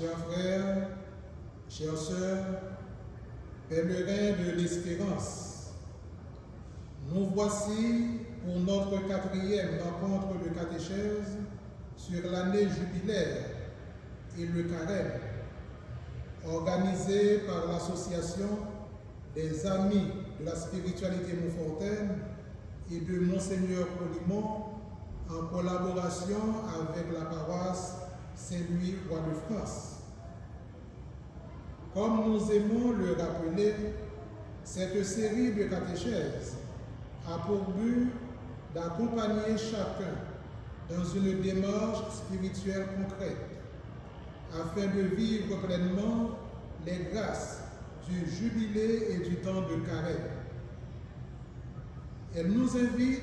chers frères, chères sœurs, pèlerins de l'espérance, nous voici pour notre 4e rencontre de catéchèse sur l'année jubilaire et le carême, organisée par l'association des Amis de la spiritualité montfortaine et de Monseigneur Polimont en collaboration avec la paroisse Saint-Louis Roi de France. Comme nous aimons le rappeler, cette série de catéchèses a pour but d'accompagner chacun dans une démarche spirituelle concrète afin de vivre pleinement les grâces du jubilé et du temps de carême. Elle nous invite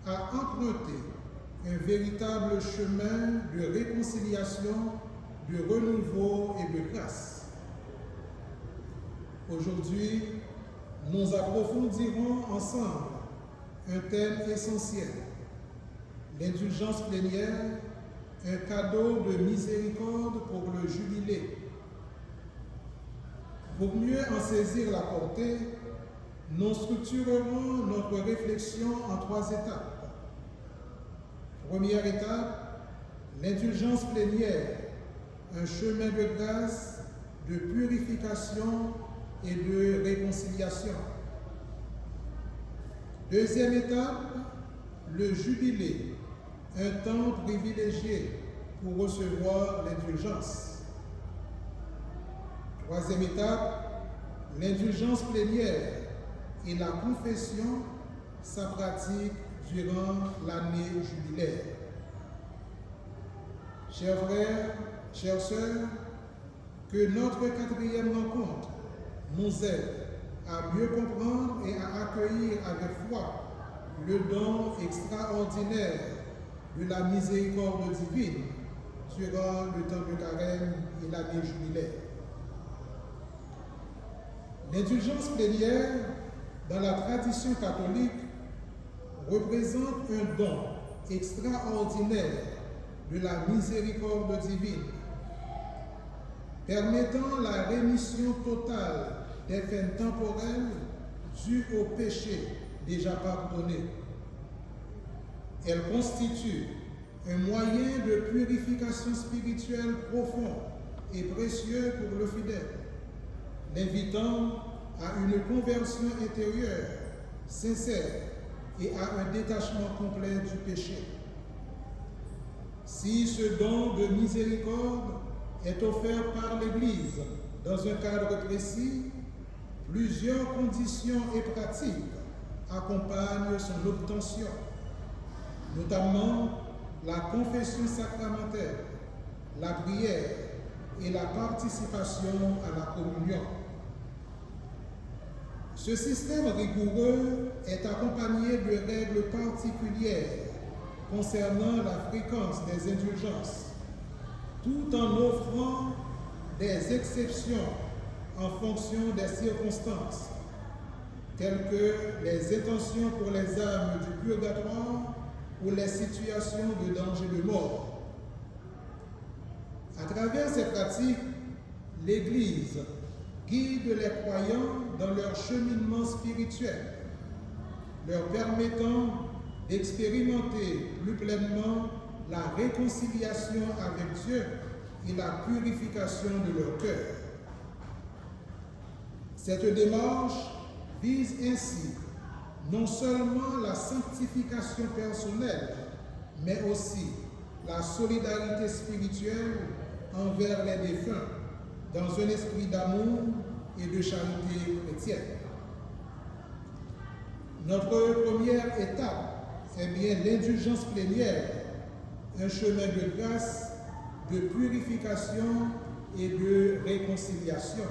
à emprunter un véritable chemin de réconciliation, de renouveau et de grâce. Aujourd'hui, nous approfondirons ensemble un thème essentiel, l'indulgence plénière, un cadeau de miséricorde pour le jubilé. Pour mieux en saisir la portée, nous structurerons notre réflexion en 3 étapes. Première étape, l'indulgence plénière, un chemin de grâce, de purification et de réconciliation. Deuxième étape, le jubilé, un temps privilégié pour recevoir l'indulgence. Troisième étape, l'indulgence plénière et la confession, sa pratique durant l'année jubilaire. Chers frères, chères sœurs, que notre 4e rencontre nous aide à mieux comprendre et à accueillir avec foi le don extraordinaire de la miséricorde divine durant le temps de carême et l'année jubilaire. L'indulgence plénière, dans la tradition catholique, représente un don extraordinaire de la miséricorde divine, permettant la rémission totale des peines temporelles dues au péché déjà pardonné. Elle constitue un moyen de purification spirituelle profond et précieux pour le fidèle, l'invitant à une conversion intérieure sincère et à un détachement complet du péché. Si ce don de miséricorde est offert par l'Église dans un cadre précis, plusieurs conditions et pratiques accompagnent son obtention, notamment la confession sacramentelle, la prière et la participation à la communion. Ce système rigoureux est accompagné de règles particulières concernant la fréquence des indulgences, tout en offrant des exceptions en fonction des circonstances, telles que les intentions pour les âmes du purgatoire ou les situations de danger de mort. À travers ces pratiques, l'Église guide les croyants dans leur cheminement spirituel, leur permettant d'expérimenter plus pleinement la réconciliation avec Dieu et la purification de leur cœur. Cette démarche vise ainsi non seulement la sanctification personnelle, mais aussi la solidarité spirituelle envers les défunts, dans un esprit d'amour et de charité chrétienne. Notre première étape est bien l'indulgence plénière, un chemin de grâce, de purification et de réconciliation.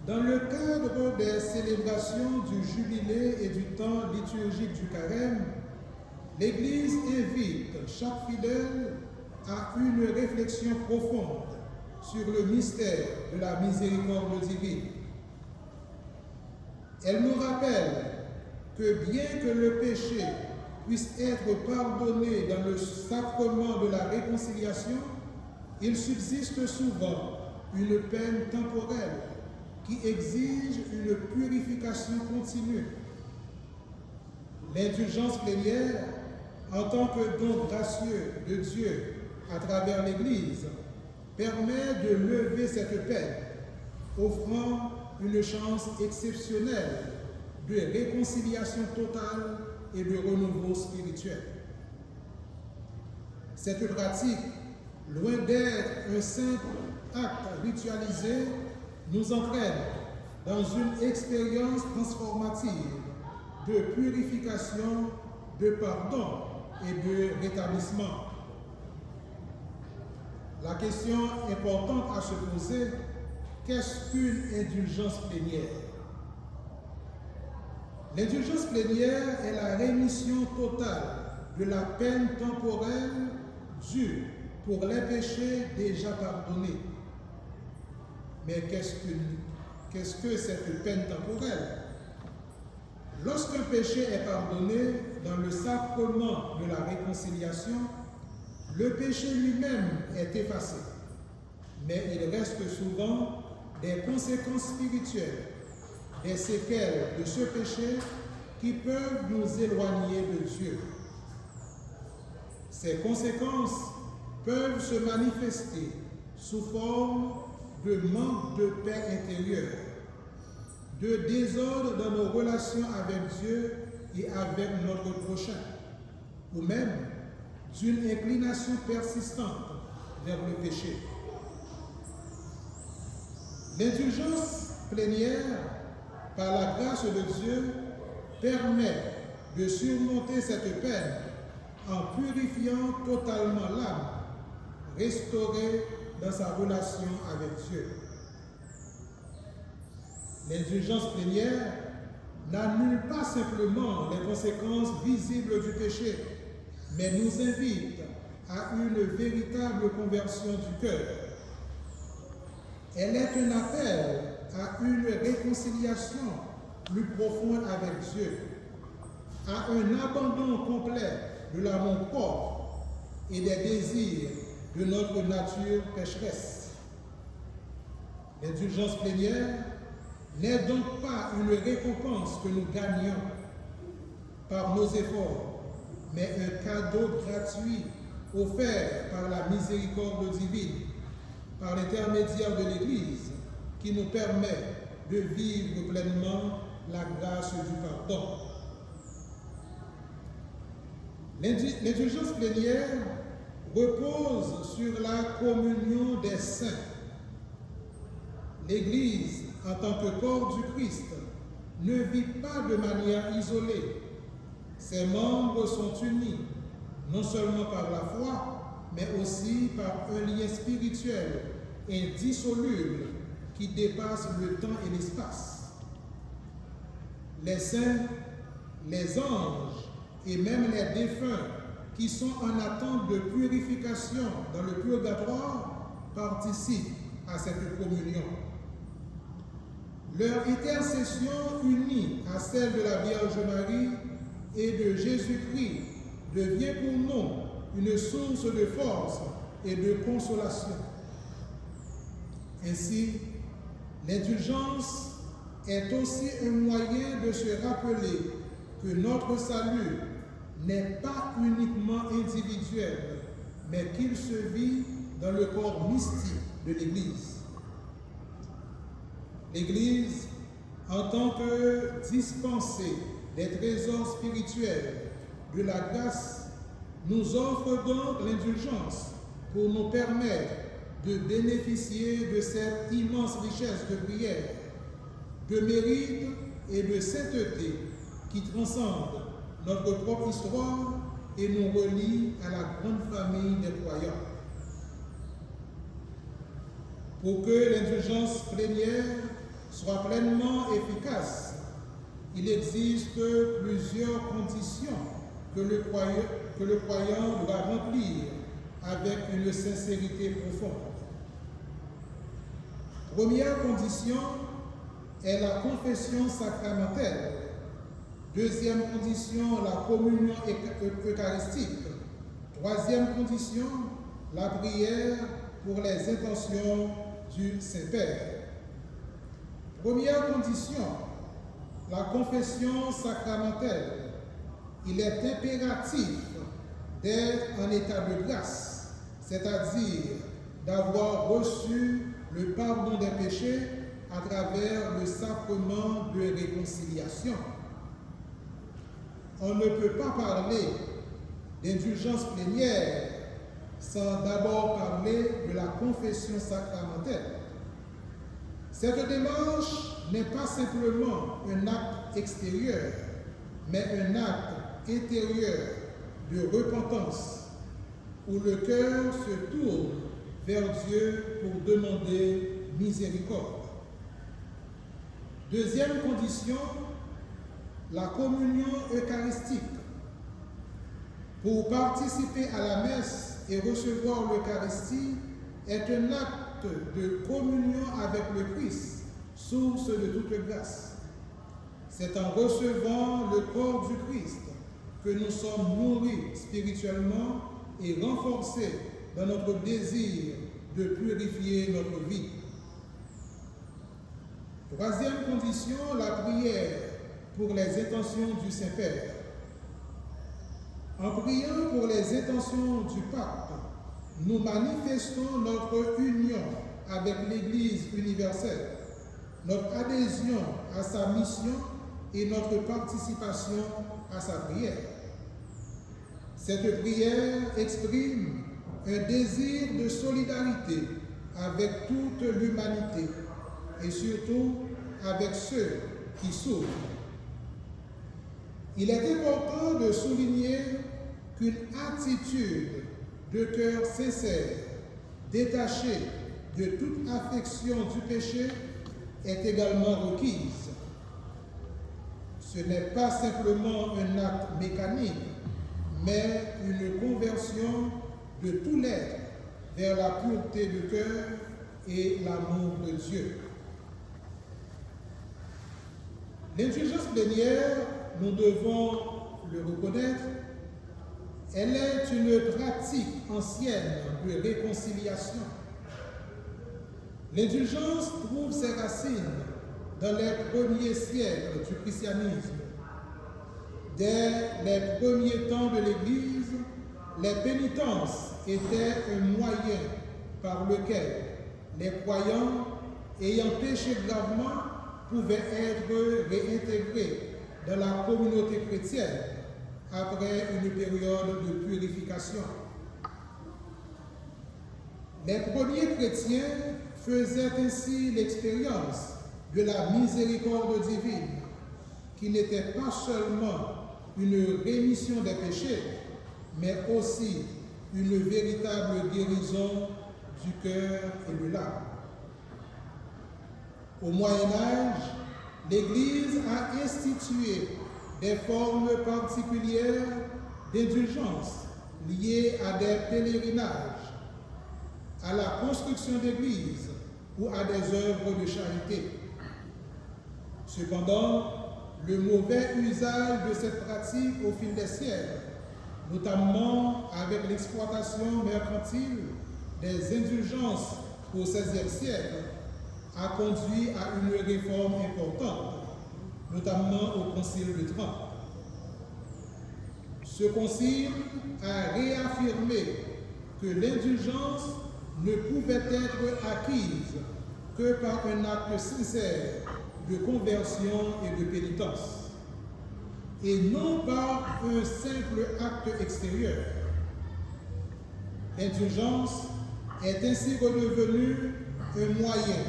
Dans le cadre des célébrations du jubilé et du temps liturgique du carême, l'Église invite chaque fidèle à une réflexion profonde sur le mystère de la miséricorde divine. Elle nous rappelle que bien que le péché puisse être pardonné dans le sacrement de la réconciliation, il subsiste souvent une peine temporelle qui exige une purification continue. L'indulgence plénière, en tant que don gracieux de Dieu à travers l'Église, permet de lever cette peine, offrant une chance exceptionnelle de réconciliation totale et de renouveau spirituel. Cette pratique, loin d'être un simple acte ritualisé, nous entraîne dans une expérience transformative de purification, de pardon et de rétablissement. La question importante à se poser, qu'est-ce qu'une indulgence plénière? L'indulgence plénière est la rémission totale de la peine temporelle due pour les péchés déjà pardonnés. Mais qu'est-ce que cette peine temporelle? Lorsqu'un péché est pardonné dans le sacrement de la réconciliation, le péché lui-même est effacé, mais il reste souvent des conséquences spirituelles, des séquelles de ce péché qui peuvent nous éloigner de Dieu. Ces conséquences peuvent se manifester sous forme de manque de paix intérieure, de désordre dans nos relations avec Dieu et avec notre prochain, ou même d'une inclination persistante vers le péché. L'indulgence plénière, par la grâce de Dieu, permet de surmonter cette peine en purifiant totalement l'âme, restaurée dans sa relation avec Dieu. L'indulgence plénière n'annule pas simplement les conséquences visibles du péché, mais nous invite à une véritable conversion du cœur. Elle est un appel à une réconciliation plus profonde avec Dieu, à un abandon complet de l'amour-propre et des désirs de notre nature pécheresse. L'indulgence plénière n'est donc pas une récompense que nous gagnons par nos efforts, mais un cadeau gratuit offert par la miséricorde divine, par l'intermédiaire de l'Église, qui nous permet de vivre pleinement la grâce du pardon. L'indulgence plénière repose sur la communion des saints. L'Église, en tant que corps du Christ, ne vit pas de manière isolée. Ses membres sont unis, non seulement par la foi, mais aussi par un lien spirituel indissoluble qui dépasse le temps et l'espace. Les saints, les anges et même les défunts qui sont en attente de purification dans le purgatoire participent à cette communion. Leur intercession unie à celle de la Vierge Marie et de Jésus-Christ devient pour nous une source de force et de consolation. Ainsi, l'indulgence est aussi un moyen de se rappeler que notre salut n'est pas uniquement individuel, mais qu'il se vit dans le corps mystique de l'Église. L'Église, en tant que dispensée des trésors spirituels de la grâce, nous offre donc l'indulgence pour nous permettre de bénéficier de cette immense richesse de prière, de mérite et de sainteté qui transcende notre propre histoire et nous relie à la grande famille des croyants. Pour que l'indulgence plénière soit pleinement efficace, il existe plusieurs conditions que le croyant doit remplir avec une sincérité profonde. Première condition est la confession sacramentelle. Deuxième condition, la communion eucharistique. Troisième condition, la prière pour les intentions du Saint-Père. Première condition, la confession sacramentelle. Il est impératif d'être en état de grâce, c'est-à-dire d'avoir reçu le pardon des péchés à travers le sacrement de réconciliation. On ne peut pas parler d'indulgence plénière sans d'abord parler de la confession sacramentelle. Cette démarche n'est pas simplement un acte extérieur, mais un acte intérieur de repentance, où le cœur se tourne vers Dieu pour demander miséricorde. Deuxième condition, la communion eucharistique. Pour participer à la messe et recevoir l'Eucharistie est un acte de communion avec le Christ, source de toute grâce. C'est en recevant le corps du Christ que nous sommes nourris spirituellement et renforcés dans notre désir de purifier notre vie. Troisième condition, la prière pour les intentions du Saint-Père. En priant pour les intentions du pape, nous manifestons notre union avec l'Église universelle, notre adhésion à sa mission et notre participation à sa prière. Cette prière exprime un désir de solidarité avec toute l'humanité et surtout avec ceux qui souffrent. Il est important de souligner qu'une attitude de cœur sincère, détachée de toute affection du péché, est également requise. Ce n'est pas simplement un acte mécanique, mais une conversion de tout l'être vers la pureté du cœur et l'amour de Dieu. L'indulgence plénière, nous devons le reconnaître, elle est une pratique ancienne de réconciliation. L'indulgence trouve ses racines dans les premiers siècles du christianisme. Dès les premiers temps de l'Église, les pénitences étaient un moyen par lequel les croyants ayant péché gravement pouvaient être réintégrés dans la communauté chrétienne après une période de purification. Les premiers chrétiens faisaient ainsi l'expérience de la miséricorde divine, qui n'était pas seulement une rémission des péchés, mais aussi une véritable guérison du cœur et de l'âme. Au Moyen-Âge, l'Église a institué des formes particulières d'indulgence liées à des pèlerinages, à la construction d'églises ou à des œuvres de charité. Cependant, le mauvais usage de cette pratique au fil des siècles, notamment avec l'exploitation mercantile des indulgences au XVIe siècle, a conduit à une réforme importante, notamment au Concile de Trente. Ce concile a réaffirmé que l'indulgence ne pouvait être acquise que par un acte sincère de conversion et de pénitence, et non par un simple acte extérieur. L'indulgence est ainsi redevenue un moyen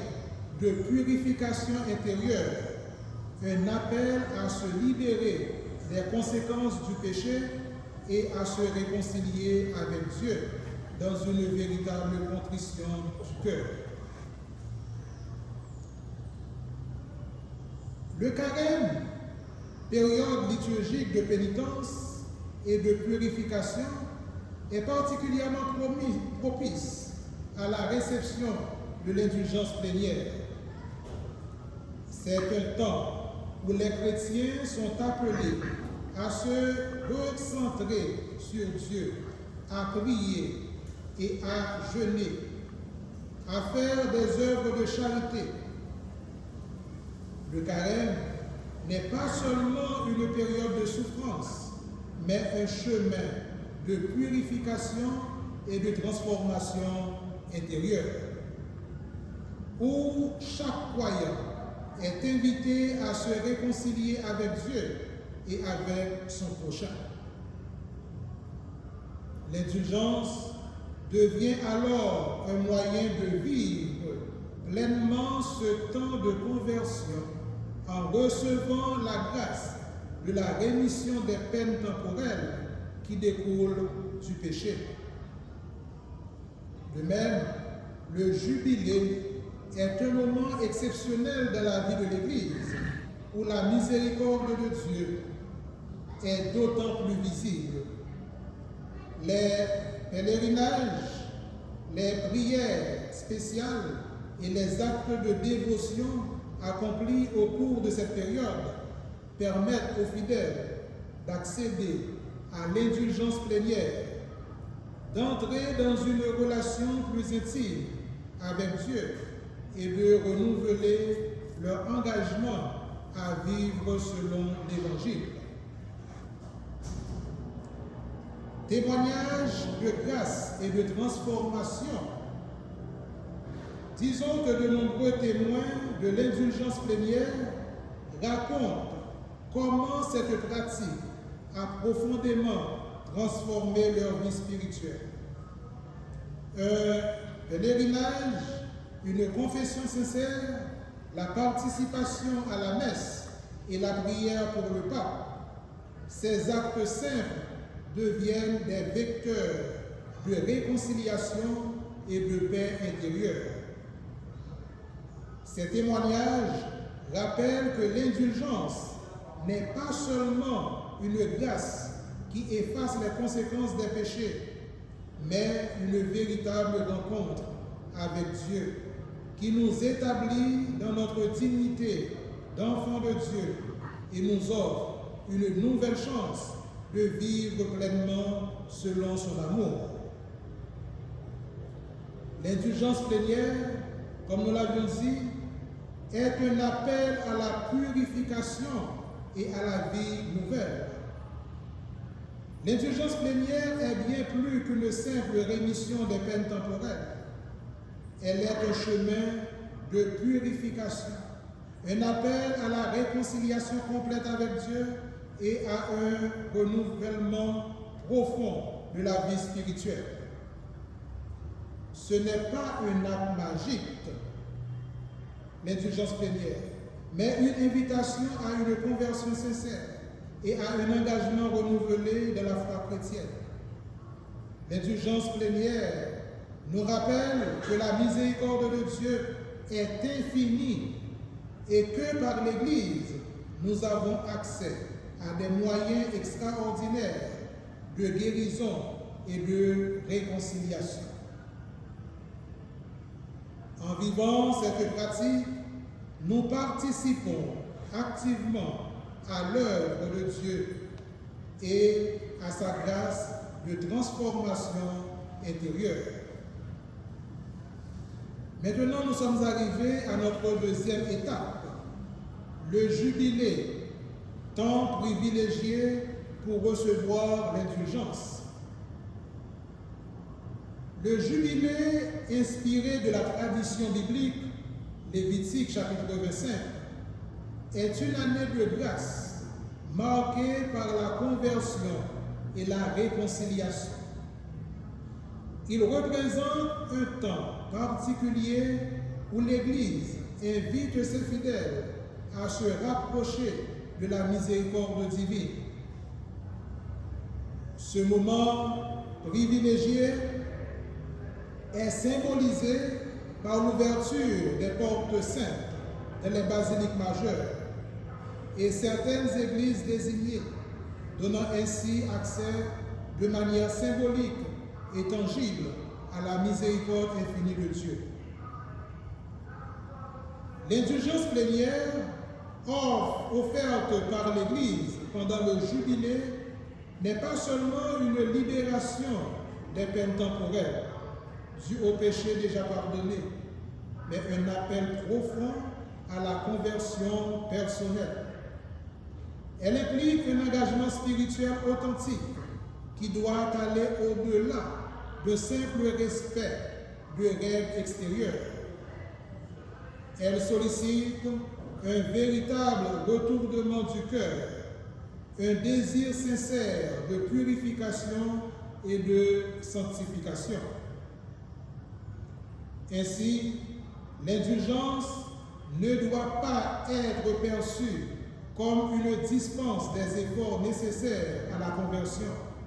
de purification intérieure, un appel à se libérer des conséquences du péché et à se réconcilier avec Dieu dans une véritable contrition du cœur. Le carême, période liturgique de pénitence et de purification, est particulièrement propice à la réception de l'indulgence plénière. C'est un temps où les chrétiens sont appelés à se recentrer sur Dieu, à prier et à jeûner à faire des œuvres de charité. Le carême n'est pas seulement une période de souffrance, mais un chemin de purification et de transformation intérieure, où chaque croyant est invité à se réconcilier avec Dieu et avec son prochain. L'indulgence devient alors un moyen de vivre pleinement ce temps de conversion en recevant la grâce de la rémission des peines temporelles qui découlent du péché. De même, le jubilé est un moment exceptionnel dans la vie de l'Église où la miséricorde de Dieu est d'autant plus visible. Les pèlerinages, les prières spéciales et les actes de dévotion accomplis au cours de cette période permettent aux fidèles d'accéder à l'indulgence plénière, d'entrer dans une relation plus intime avec Dieu et de renouveler leur engagement à vivre selon l'Évangile. Témoignage de grâce et de transformation. Disons que de nombreux témoins de l'indulgence plénière racontent comment cette pratique a profondément transformé leur vie spirituelle. Un pèlerinage, une confession sincère, la participation à la messe et la prière pour le pape. Ces actes simples deviennent des vecteurs de réconciliation et de paix intérieure. Ces témoignages rappellent que l'indulgence n'est pas seulement une grâce qui efface les conséquences des péchés, mais une véritable rencontre avec Dieu qui nous établit dans notre dignité d'enfants de Dieu et nous offre une nouvelle chance de vivre pleinement selon son amour. L'indulgence plénière, comme nous l'avions dit, est un appel à la purification et à la vie nouvelle. L'indulgence plénière est bien plus qu'une simple rémission des peines temporelles. Elle est un chemin de purification, un appel à la réconciliation complète avec Dieu et à un renouvellement profond de la vie spirituelle. Ce n'est pas un acte magique, l'indulgence plénière, mais une invitation à une conversion sincère et à un engagement renouvelé de la foi chrétienne. L'indulgence plénière nous rappelle que la miséricorde de Dieu est infinie et que par l'Église, nous avons accès à des moyens extraordinaires de guérison et de réconciliation. En vivant cette pratique, nous participons activement à l'œuvre de Dieu et à sa grâce de transformation intérieure. Maintenant, nous sommes arrivés à notre deuxième étape, le jubilé, temps privilégié pour recevoir l'indulgence. Le jubilé, inspiré de la tradition biblique, Lévitique chapitre 25, est une année de grâce marquée par la conversion et la réconciliation. Il représente un temps particulier où l'Église invite ses fidèles à se rapprocher de la miséricorde divine. Ce moment privilégié est symbolisé par l'ouverture des portes saintes dans les basiliques majeures et certaines églises désignées, donnant ainsi accès de manière symbolique et tangible à la miséricorde infinie de Dieu. L'indulgence plénière, offerte par l'Église pendant le jubilé, n'est pas seulement une libération des peines temporelles, dû au péché déjà pardonné, mais un appel profond à la conversion personnelle. Elle implique un engagement spirituel authentique qui doit aller au-delà de simple respect de règles extérieures. Elle sollicite un véritable retournement du cœur, un désir sincère de purification et de sanctification. Ainsi, l'indulgence ne doit pas être perçue comme une dispense des efforts nécessaires à la conversion,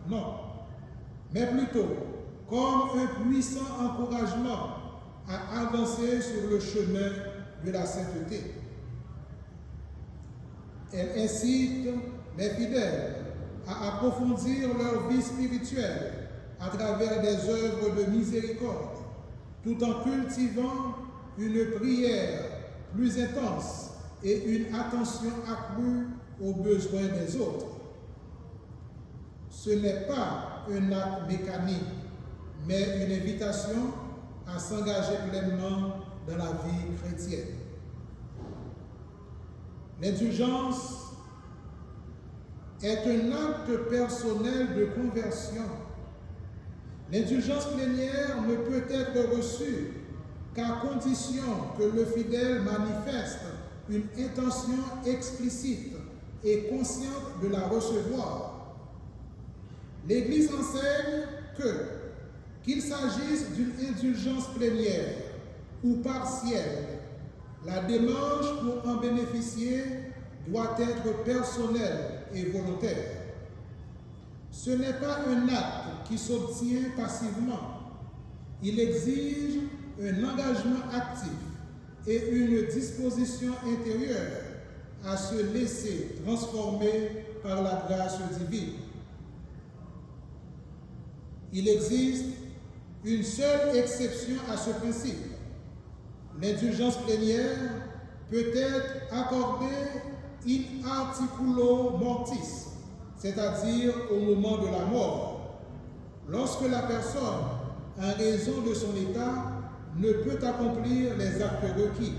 non, mais plutôt comme un puissant encouragement à avancer sur le chemin de la sainteté. Elle incite les fidèles à approfondir leur vie spirituelle à travers des œuvres de miséricorde, tout en cultivant une prière plus intense et une attention accrue aux besoins des autres. Ce n'est pas un acte mécanique, mais une invitation à s'engager pleinement dans la vie chrétienne. L'indulgence est un acte personnel de conversion. L'indulgence plénière ne peut être reçue qu'à condition que le fidèle manifeste une intention explicite et consciente de la recevoir. L'Église enseigne qu'il s'agisse d'une indulgence plénière ou partielle, la démarche pour en bénéficier doit être personnelle et volontaire. Ce n'est pas un acte qui s'obtient passivement. Il exige un engagement actif et une disposition intérieure à se laisser transformer par la grâce divine. Il existe une seule exception à ce principe. L'indulgence plénière peut être accordée in articulo mortis, c'est-à-dire au moment de la mort, lorsque la personne, en raison de son état, ne peut accomplir les actes requis.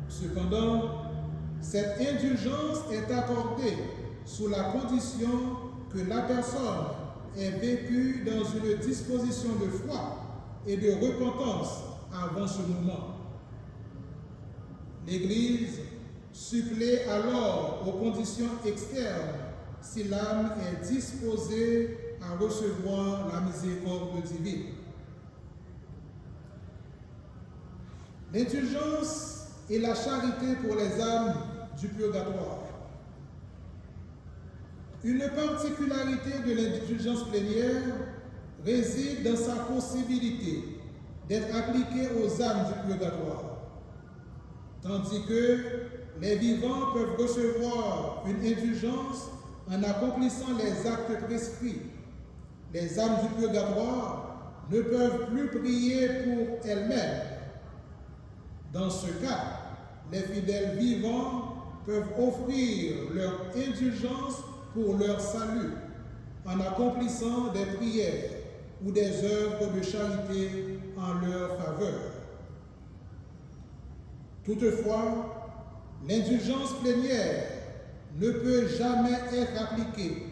Cependant, cette indulgence est accordée sous la condition que la personne ait vécu dans une disposition de foi et de repentance avant ce moment. L'Église supplée alors aux conditions externes si l'âme est disposée à recevoir la miséricorde divine. L'indulgence et la charité pour les âmes du purgatoire. Une particularité de l'indulgence plénière réside dans sa possibilité d'être appliquée aux âmes du purgatoire, tandis que les vivants peuvent recevoir une indulgence en accomplissant les actes prescrits. Les âmes du purgatoire ne peuvent plus prier pour elles-mêmes. Dans ce cas, les fidèles vivants peuvent offrir leur indulgence pour leur salut en accomplissant des prières ou des œuvres de charité en leur faveur. Toutefois, l'indulgence plénière ne peut jamais être appliquée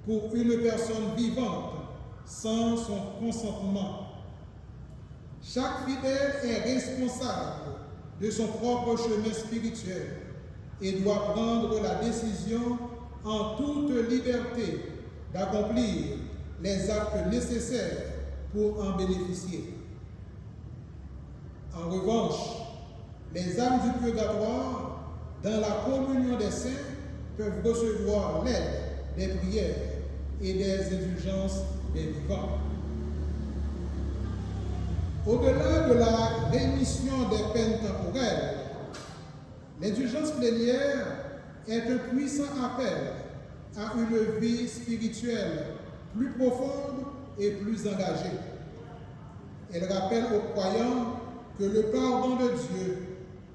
pour une personne vivante sans son consentement. Chaque fidèle est responsable de son propre chemin spirituel et doit prendre la décision en toute liberté d'accomplir les actes nécessaires pour en bénéficier. En revanche, les âmes du purgatoire, dans la communion des saints, peuvent recevoir l'aide des prières et des indulgences des vivants. Au-delà de la rémission des peines temporelles, l'indulgence plénière est un puissant appel à une vie spirituelle plus profonde et plus engagée. Elle rappelle aux croyants que le pardon de Dieu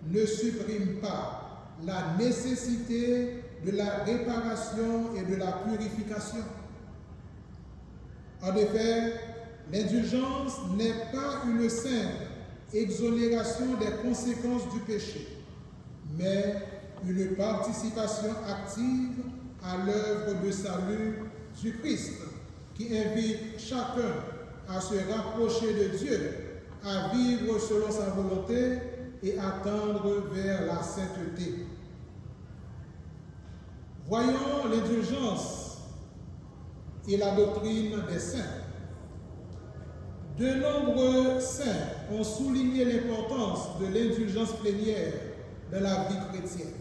ne supprime pas la nécessité de la réparation et de la purification. En effet, L'indulgence n'est pas une simple exonération des conséquences du péché, mais une participation active à l'œuvre de salut du Christ, qui invite chacun à se rapprocher de Dieu, à vivre selon sa volonté et à tendre vers la sainteté. Voyons l'indulgence et la doctrine des saints. De nombreux saints ont souligné l'importance de l'indulgence plénière dans la vie chrétienne.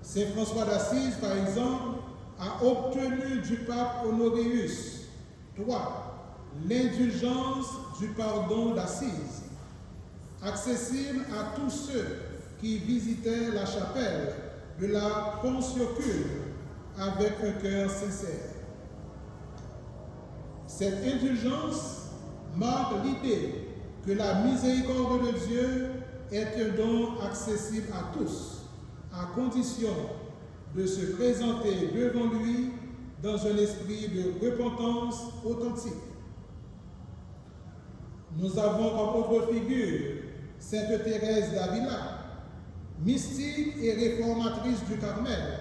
Saint François d'Assise, par exemple, a obtenu du pape Honorius III l'indulgence du pardon d'Assise, accessible à tous ceux qui visitaient la chapelle de la Pensiocule avec un cœur sincère. Cette indulgence marque l'idée que la miséricorde de Dieu est un don accessible à tous, à condition de se présenter devant lui dans un esprit de repentance authentique. Nous avons comme autre figure Sainte Thérèse d'Avila, mystique et réformatrice du Carmel.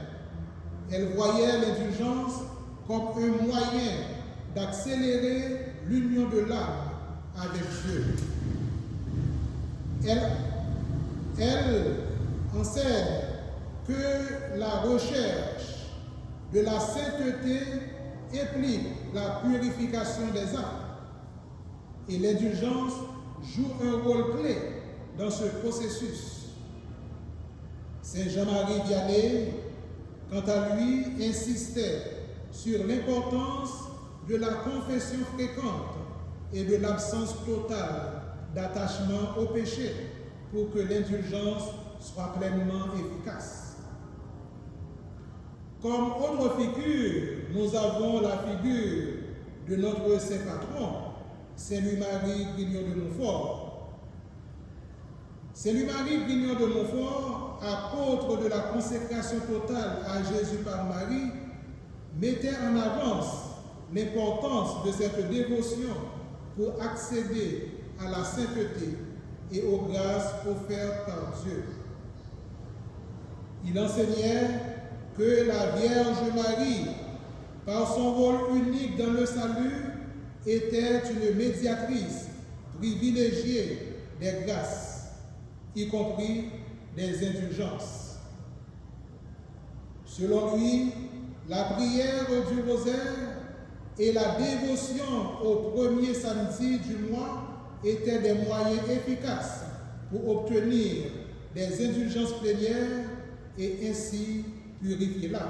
Elle voyait l'indulgence comme un moyen d'accélérer l'union de l'âme avec Dieu. Elle enseigne que la recherche de la sainteté implique la purification des âmes et l'indulgence joue un rôle clé dans ce processus. Saint Jean-Marie Vianney, quant à lui, insistait sur l'importance de la confession fréquente et de l'absence totale d'attachement au péché pour que l'indulgence soit pleinement efficace. Comme autre figure, nous avons la figure de notre saint patron, Saint Louis-Marie Grignon de Montfort. Saint Louis-Marie Grignon de Montfort, apôtre de la consécration totale à Jésus par Marie, mettait en avance l'importance de cette dévotion pour accéder à la sainteté et aux grâces offertes par Dieu. Il enseignait que la Vierge Marie, par son rôle unique dans le salut, était une médiatrice privilégiée des grâces, y compris des indulgences. Selon lui, la prière du rosaire et la dévotion au premier samedi du mois étaient des moyens efficaces pour obtenir des indulgences plénières et ainsi purifier l'âme.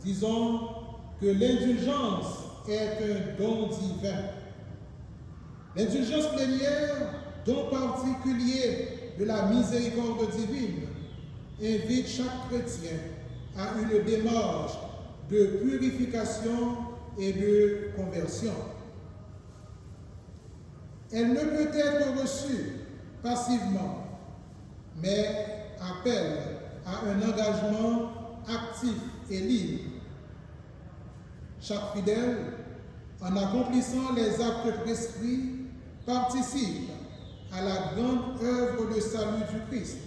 Disons que l'indulgence est un don divin. L'indulgence plénière, don particulier de la miséricorde divine, invite chaque chrétien à une démarche de purification et de conversion. Elle ne peut être reçue passivement, mais appelle à un engagement actif et libre. Chaque fidèle, en accomplissant les actes prescrits, participe à la grande œuvre de salut du Christ,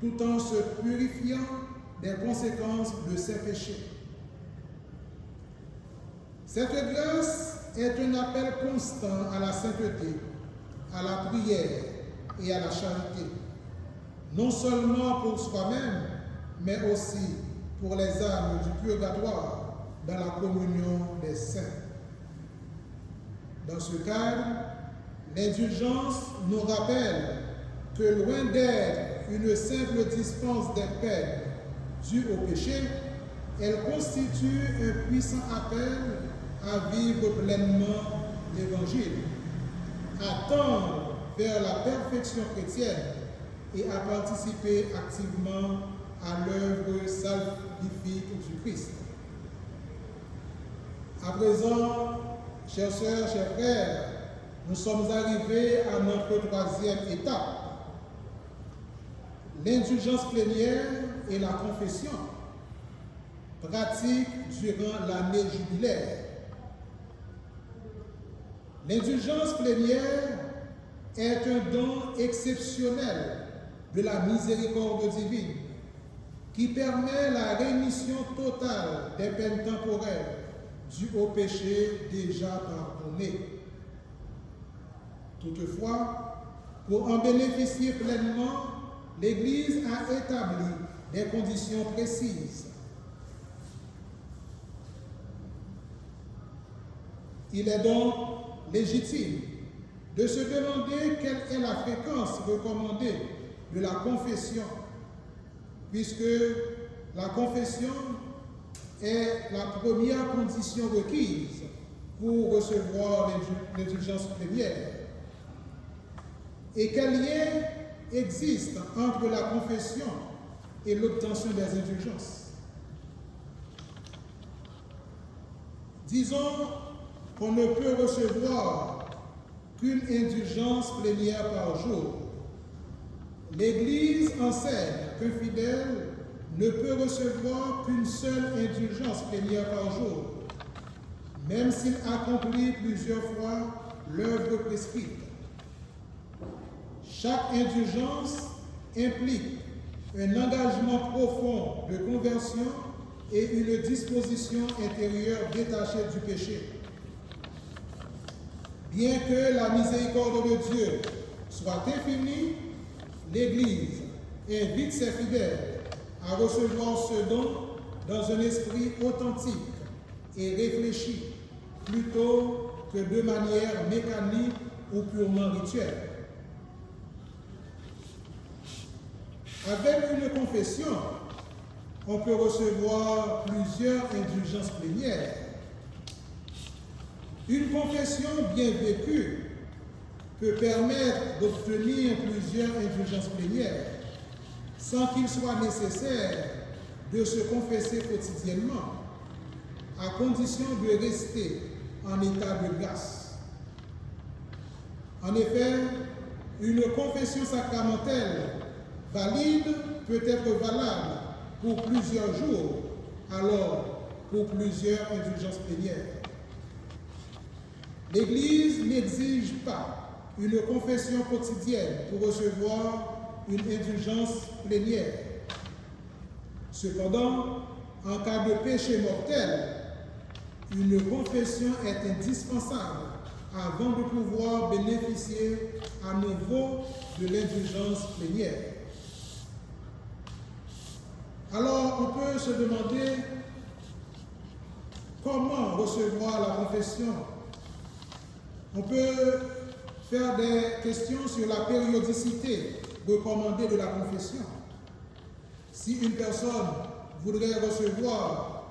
tout en se purifiant des conséquences de ses péchés. Cette grâce est un appel constant à la sainteté, à la prière et à la charité, non seulement pour soi-même, mais aussi pour les âmes du purgatoire dans la communion des saints. Dans ce cadre, l'indulgence nous rappelle que loin d'être une simple dispense des peines dues au péché, elle constitue un puissant appel à vivre pleinement l'Évangile, à tendre vers la perfection chrétienne et à participer activement à l'œuvre salvifique du Christ. À présent, chers sœurs, chers frères, nous sommes arrivés à notre troisième étape, l'indulgence plénière et la confession, pratique durant l'année jubilaire. L'indulgence plénière est un don exceptionnel de la miséricorde divine qui permet la rémission totale des peines temporaires dues au péché déjà pardonné. Toutefois, pour en bénéficier pleinement, l'Église a établi des conditions précises. Il est donc légitime de se demander quelle est la fréquence recommandée de la confession, puisque la confession est la première condition requise pour recevoir l'indulgence plénière. Et quel lien existe entre la confession et l'obtention des indulgences? Disons qu'on ne peut recevoir qu'une indulgence plénière par jour. L'Église enseigne qu'un fidèle ne peut recevoir qu'une seule indulgence plénière par jour, même s'il accomplit plusieurs fois l'œuvre prescrite. Chaque indulgence implique un engagement profond de conversion et une disposition intérieure détachée du péché. Bien que la miséricorde de Dieu soit infinie, l'Église invite ses fidèles à recevoir ce don dans un esprit authentique et réfléchi, plutôt que de manière mécanique ou purement rituelle. Avec une confession, on peut recevoir plusieurs indulgences plénières. Une confession bien vécue peut permettre d'obtenir plusieurs indulgences plénières sans qu'il soit nécessaire de se confesser quotidiennement, à condition de rester en état de grâce. En effet, une confession sacramentelle valide peut être valable pour plusieurs jours, alors pour plusieurs indulgences plénières. L'Église n'exige pas une confession quotidienne pour recevoir une indulgence plénière. Cependant, en cas de péché mortel, une confession est indispensable avant de pouvoir bénéficier à nouveau de l'indulgence plénière. Alors, on peut se demander comment recevoir la confession. On peut faire des questions sur la périodicité recommandée de la confession. Si une personne voudrait recevoir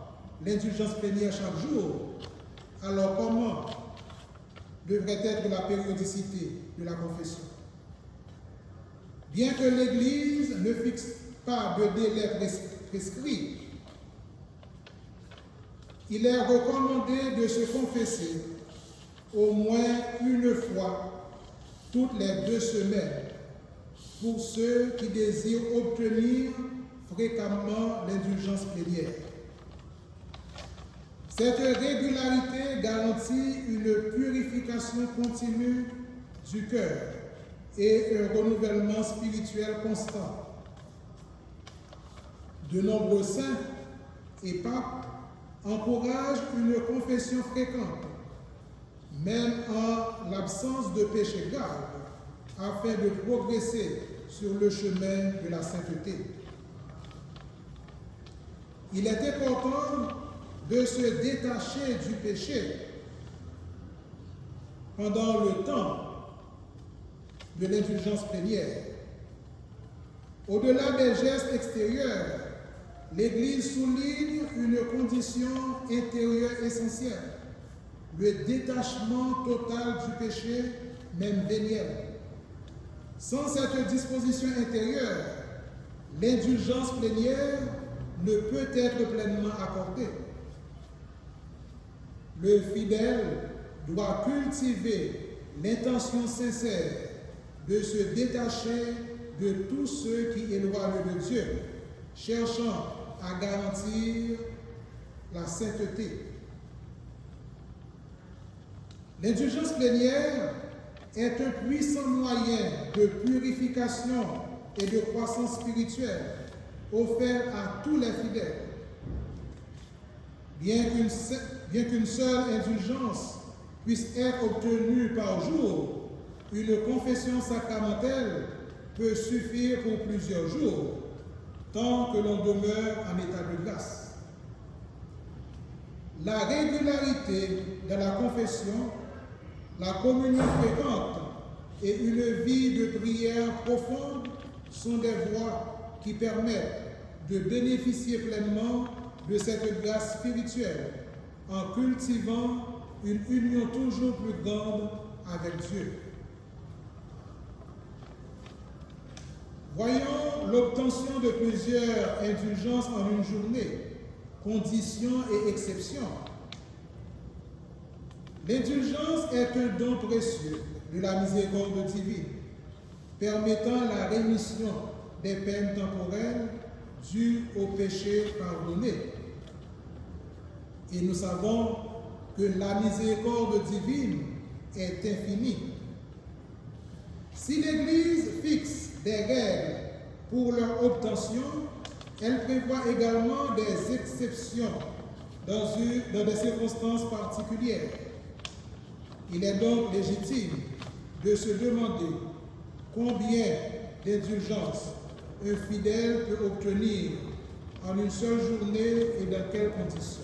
l'indulgence plénière chaque jour, alors comment devrait être la périodicité de la confession? Bien que l'Église ne fixe pas de délai prescrit, il est recommandé de se confesser au moins une fois toutes les 2 semaines pour ceux qui désirent obtenir fréquemment l'indulgence plénière. Cette régularité garantit une purification continue du cœur et un renouvellement spirituel constant. De nombreux saints et papes encouragent une confession fréquente, même en l'absence de péché grave, afin de progresser sur le chemin de la sainteté. Il est important de se détacher du péché pendant le temps de l'indulgence plénière. Au-delà des gestes extérieurs, l'Église souligne une condition intérieure essentielle, le détachement total du péché, même véniel. Sans cette disposition intérieure, l'indulgence plénière ne peut être pleinement accordée. Le fidèle doit cultiver l'intention sincère de se détacher de tous ceux qui éloignent de Dieu, cherchant à garantir la sainteté. L'indulgence plénière est un puissant moyen de purification et de croissance spirituelle offert à tous les fidèles. Bien qu'une seule indulgence puisse être obtenue par jour, une confession sacramentelle peut suffire pour plusieurs jours, tant que l'on demeure en état de grâce. La régularité de la confession, la communion fréquente et une vie de prière profonde sont des voies qui permettent de bénéficier pleinement de cette grâce spirituelle en cultivant une union toujours plus grande avec Dieu. Voyons l'obtention de plusieurs indulgences en une journée, conditions et exceptions. L'indulgence est un don précieux de la miséricorde divine, permettant la rémission des peines temporelles dues au péché pardonné. Et nous savons que la miséricorde divine est infinie. Si l'Église fixe des règles pour leur obtention, elle prévoit également des exceptions dans des circonstances particulières. Il est donc légitime de se demander combien d'indulgences un fidèle peut obtenir en une seule journée et dans quelles conditions.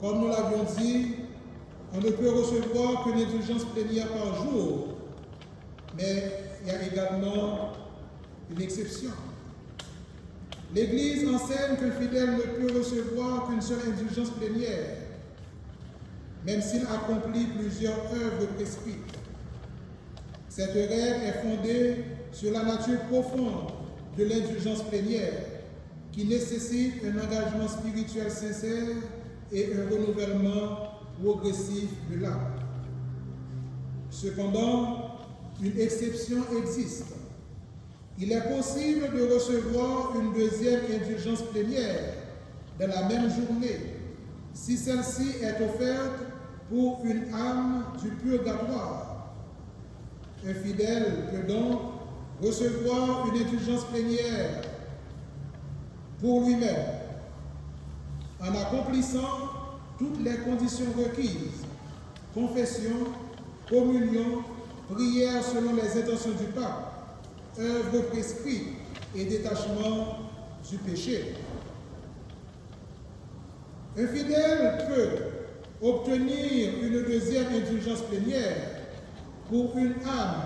Comme nous l'avions dit, on ne peut recevoir qu'une indulgence plénière par jour, mais il y a également une exception. L'Église enseigne qu'un fidèle ne peut recevoir qu'une seule indulgence plénière, même s'il accomplit plusieurs œuvres prescrites. Cette règle est fondée sur la nature profonde de l'indulgence plénière, qui nécessite un engagement spirituel sincère et un renouvellement progressif de l'âme. Cependant, une exception existe. Il est possible de recevoir une deuxième indulgence plénière dans la même journée, si celle-ci est offerte pour une âme du purgatoire. Un fidèle peut donc recevoir une indulgence plénière pour lui-même, en accomplissant toutes les conditions requises: confession, communion, prière selon les intentions du pape, œuvres prescrites et détachement du péché. Un fidèle peut obtenir une deuxième indulgence plénière pour une âme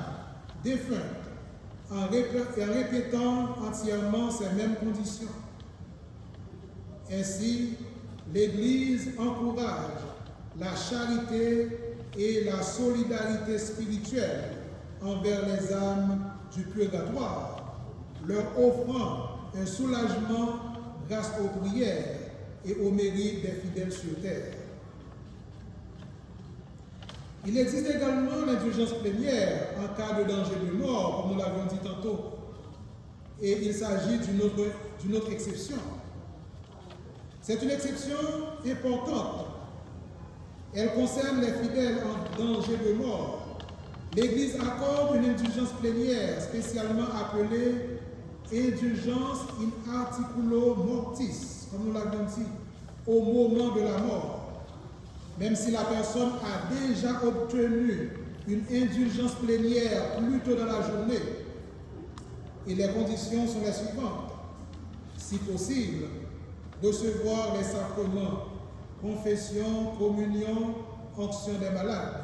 défunte en répétant entièrement ces mêmes conditions. Ainsi, l'Église encourage la charité et la solidarité spirituelle envers les âmes du purgatoire, leur offrant un soulagement grâce aux prières et au mérite des fidèles sur terre. Il existe également l'indulgence plénière en cas de danger de mort, comme nous l'avions dit tantôt, et il s'agit d'une autre exception. C'est une exception importante. Elle concerne les fidèles en danger de mort. L'Église accorde une indulgence plénière spécialement appelée indulgence in articulo mortis, comme nous l'avions dit, au moment de la mort. Même si la personne a déjà obtenu une indulgence plénière plus tôt dans la journée, et les conditions sont les suivantes. Si possible, recevoir les sacrements, confession, communion, onction des malades.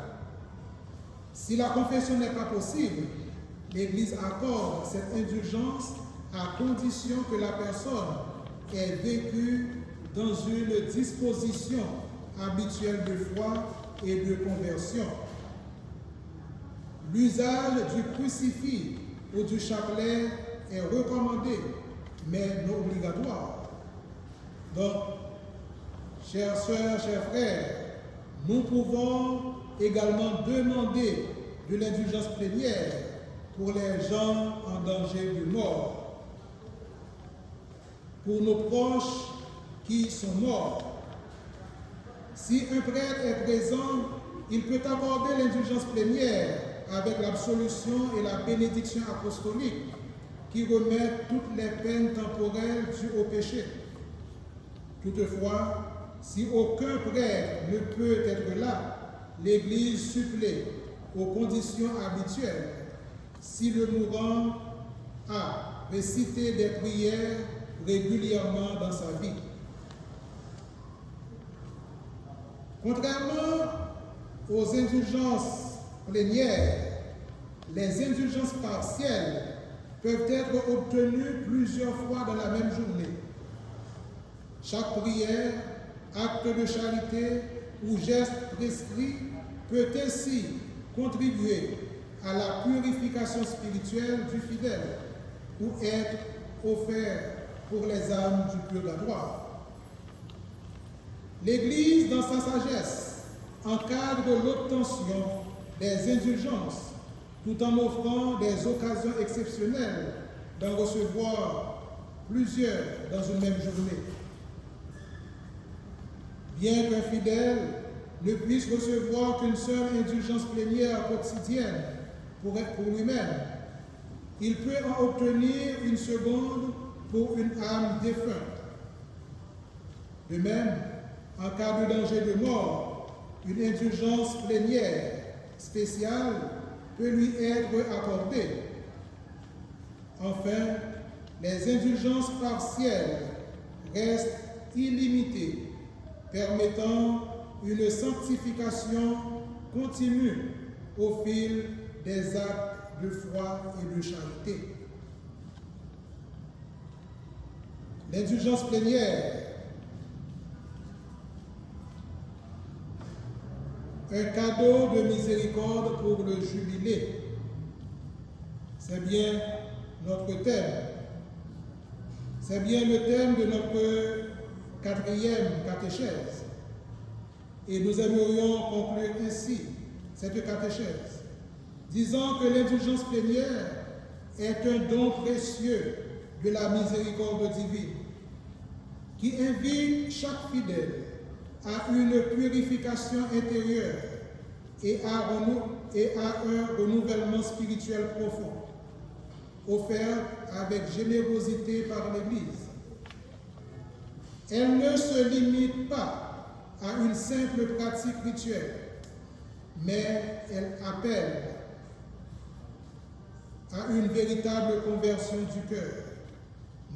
Si la confession n'est pas possible, l'Église accorde cette indulgence à condition que la personne ait vécu dans une disposition habituelle de foi et de conversion. L'usage du crucifix ou du chapelet est recommandé, mais non obligatoire. Donc, chères sœurs, chers frères, nous pouvons également demander de l'indulgence plénière pour les gens en danger de mort, pour nos proches qui sont morts. Si un prêtre est présent, il peut accorder l'indulgence plénière avec l'absolution et la bénédiction apostolique qui remettent toutes les peines temporelles dues au péché. Toutefois, si aucun prêtre ne peut être là, l'Église supplée aux conditions habituelles si le mourant a récité des prières régulièrement dans sa vie. Contrairement aux indulgences plénières, les indulgences partielles peuvent être obtenues plusieurs fois dans la même journée. Chaque prière, acte de charité ou geste prescrit peut ainsi contribuer à la purification spirituelle du fidèle ou être offert pour les âmes du purgatoire. L'Église, dans sa sagesse, encadre l'obtention des indulgences tout en offrant des occasions exceptionnelles d'en recevoir plusieurs dans une même journée. Bien qu'un fidèle ne puisse recevoir qu'une seule indulgence plénière quotidienne pour lui-même, il peut en obtenir une seconde pour une âme défunte. De même, en cas de danger de mort, une indulgence plénière spéciale peut lui être accordée. Enfin, les indulgences partielles restent illimitées, permettant une sanctification continue au fil des actes de foi et de charité. L'indulgence plénière, un cadeau de miséricorde pour le jubilé. C'est bien notre thème. C'est bien le thème de notre 4e catéchèse. Et nous aimerions conclure ainsi cette catéchèse, disant que l'indulgence plénière est un don précieux de la miséricorde divine, qui invite chaque fidèle à une purification intérieure et à un renouvellement spirituel profond, offert avec générosité par l'Église. Elle ne se limite pas à une simple pratique rituelle, mais elle appelle à une véritable conversion du cœur,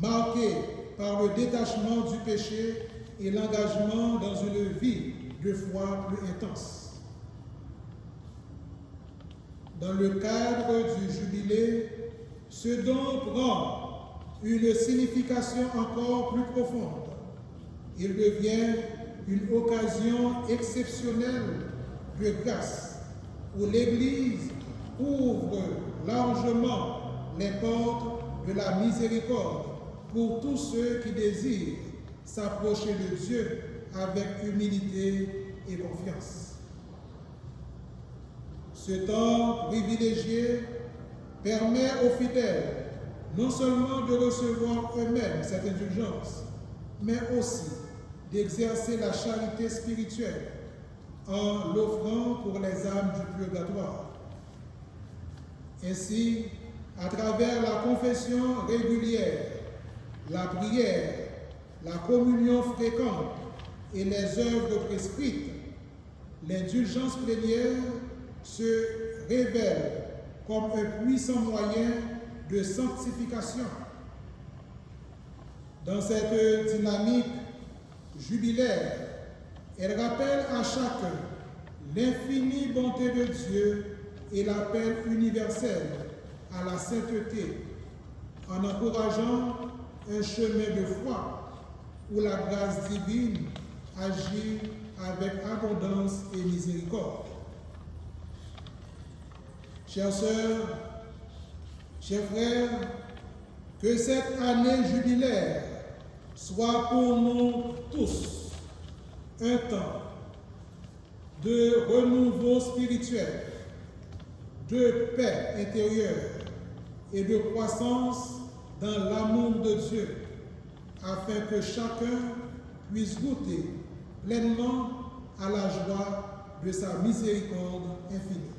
marquée par le détachement du péché et l'engagement dans une vie de foi plus intense. Dans le cadre du jubilé, ce don prend une signification encore plus profonde. Il devient une occasion exceptionnelle de grâce où l'Église ouvre largement les portes de la miséricorde pour tous ceux qui désirent s'approcher de Dieu avec humilité et confiance. Ce temps privilégié permet aux fidèles non seulement de recevoir eux-mêmes cette indulgence, mais aussi d'exercer la charité spirituelle en l'offrant pour les âmes du purgatoire. Ainsi, à travers la confession régulière, la prière, la communion fréquente et les œuvres prescrites, l'indulgence plénière se révèle comme un puissant moyen de sanctification. Dans cette dynamique jubilaire, elle rappelle à chacun l'infinie bonté de Dieu et l'appel universel à la sainteté, en encourageant un chemin de foi où la grâce divine agit avec abondance et miséricorde. Chères sœurs, chers frères, que cette année jubilaire soit pour nous tous un temps de renouveau spirituel, de paix intérieure et de croissance dans l'amour de Dieu, afin que chacun puisse goûter pleinement à la joie de sa miséricorde infinie.